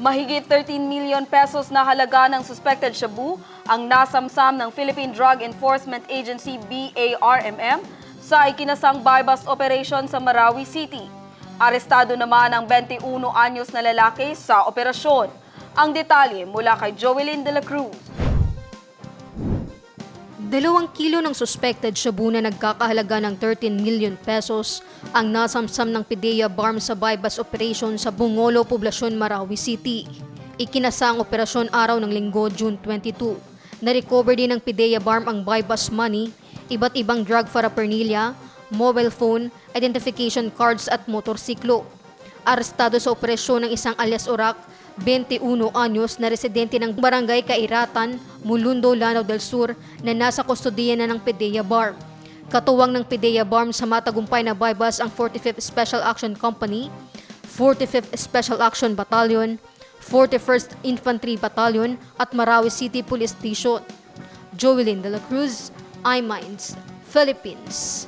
Mahigit 13 million pesos na halaga ng suspected shabu ang nasamsam ng Philippine Drug Enforcement Agency BARMM sa ikinasang buy-bust operation sa Marawi City. Arestado naman ang 21 anyos na lalaki sa operasyon. Ang detalye mula kay Joelyn de la Cruz. 2 kilo ng suspected shabu na nagkakahalaga ng 13 million pesos ang nasamsam ng PDEA BARM sa buy-bust operation sa Bungolo, Poblacion, Marawi City. Ikinasa ang operasyon araw ng Linggo, June 22. Na-recover din ng PDEA BARM ang buy-bust money, iba't ibang drug paraphernalia, mobile phone, identification cards at motorsiklo. Arestado sa operasyon ng isang alias Orak, 21 anyos na residente ng Barangay Kairatan, Mulundo, Lanao del Sur na nasa kustodiya na ng PDEA BARM. Katuwang ng PDEA BARM sa matagumpay na buy-bust ang 45th Special Action Company, 45th Special Action Battalion, 41st Infantry Battalion at Marawi City Police Station. Joelyn de la Cruz, iMinds, Philippines.